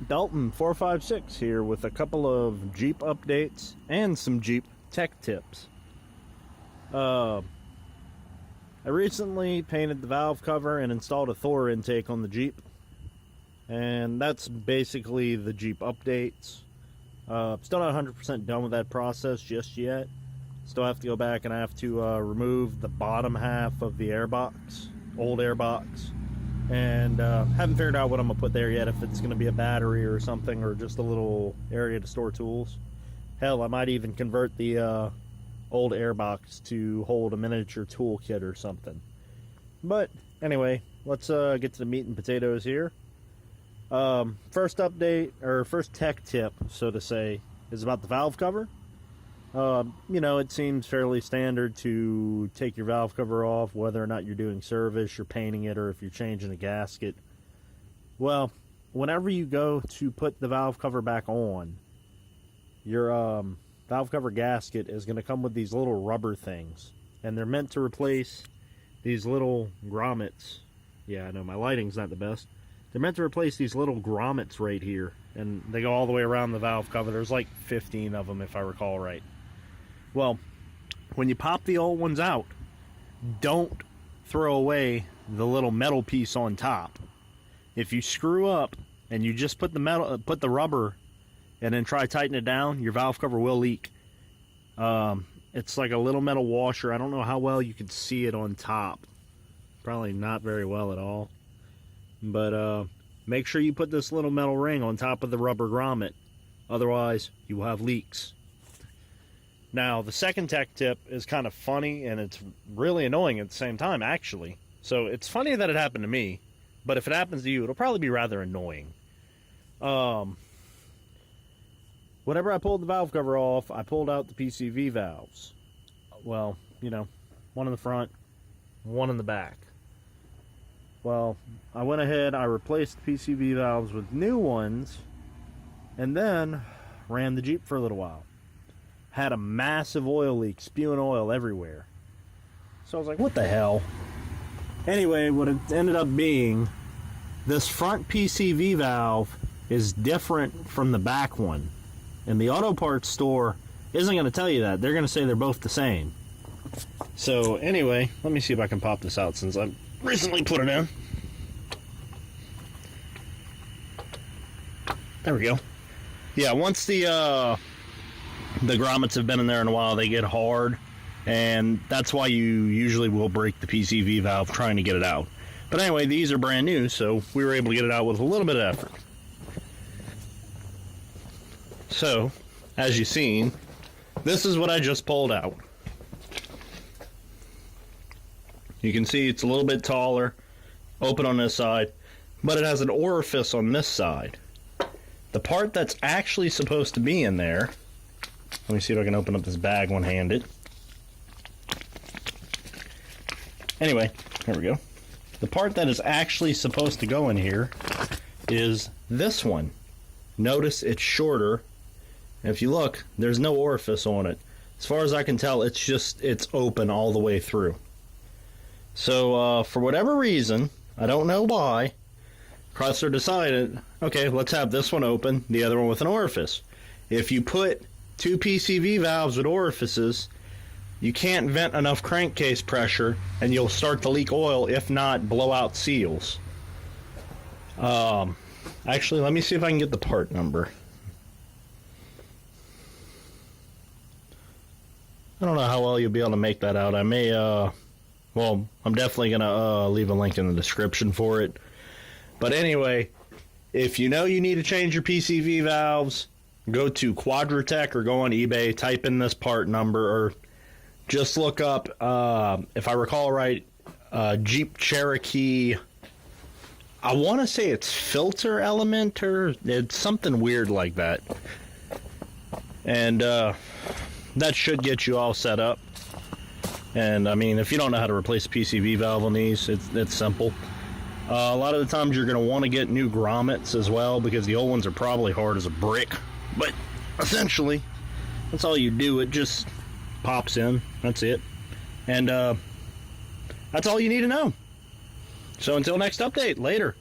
Dalton 456 here with a couple of Jeep updates and some Jeep tech tips. I recently painted the valve cover and installed a Thor intake on the Jeep, and that's basically the Jeep updates. Still not 100% done with that process just yet. Still have to go back and I have to remove the bottom half of the airbox, old airbox. And haven't figured out what I'm gonna put there yet, if it's gonna be a battery or something, or just a little area to store tools. Hell, I might even convert the old airbox to hold a miniature toolkit or something. But anyway, let's get to the meat and potatoes here. First update, or first tech tip, so to say, is about the valve cover. You know, it seems fairly standard to take your valve cover off, whether or not you're doing service, you're painting it, or if you're changing a gasket. Well, whenever you go to put the valve cover back on, your valve cover gasket is going to come with these little rubber things, and they're meant to replace these little grommets. Yeah, I know my lighting's not the best. They're meant to replace these little grommets right here, and they go all the way around the valve cover. There's like 15 of them, if I recall right. Well, when you pop the old ones out, don't throw away the little metal piece on top. If you screw up and you just put the rubber and then try tightening it down, your valve cover will leak. It's like a little metal washer. I don't know how well you can see it on top. Probably not very well at all. But make sure you put this little metal ring on top of the rubber grommet. Otherwise, you will have leaks. Now, the second tech tip is kind of funny, and it's really annoying at the same time, actually. So it's funny that it happened to me, but if it happens to you, it'll probably be rather annoying. Whenever I pulled the valve cover off, I pulled out the PCV valves. Well, you know, one in the front, one in the back. Well, I went ahead, I replaced the PCV valves with new ones, and then ran the Jeep for a little while. Had a massive oil leak, spewing oil everywhere. So I was like, what the hell? Anyway, what it ended up being, this front PCV valve is different from the back one. And the auto parts store isn't going to tell you that. They're going to say they're both the same. So anyway, let me see if I can pop this out since I've recently put it in. There we go. Yeah, once the grommets have been in there in a while, they get hard, and that's why you usually will break the PCV valve trying to get it out. But anyway, these are brand new, so we were able to get it out with a little bit of effort. So, as you've seen, this is what I just pulled out. You can see it's a little bit taller, open on this side, but it has an orifice on this side. The part that's actually supposed to be in there, let me see if I can open up this bag one-handed. Anyway, there we go. The part that is actually supposed to go in here is this one. Notice it's shorter. And if you look, there's no orifice on it. As far as I can tell, it's open all the way through. So, for whatever reason, I don't know why, Chrysler decided, okay, let's have this one open, the other one with an orifice. If you put two PCV valves with orifices, you can't vent enough crankcase pressure and you'll start to leak oil, if not blow out seals. Actually, let me see if I can get the part number. I don't know how well you'll be able to make that out. I may, well, I'm definitely going to leave a link in the description for it. But anyway, if you know you need to change your PCV valves, go to Quadratech or go on eBay, type in this part number, or just look up, if I recall right, Jeep Cherokee. I want to say it's filter element, or it's something weird like that. And that should get you all set up. And I mean, if you don't know how to replace a PCV valve on these, it's simple. A lot of the times you're going to want to get new grommets as well, because the old ones are probably hard as a brick. But essentially, that's all you do. It just pops in. That's it. And that's all you need to know. So until next update, later.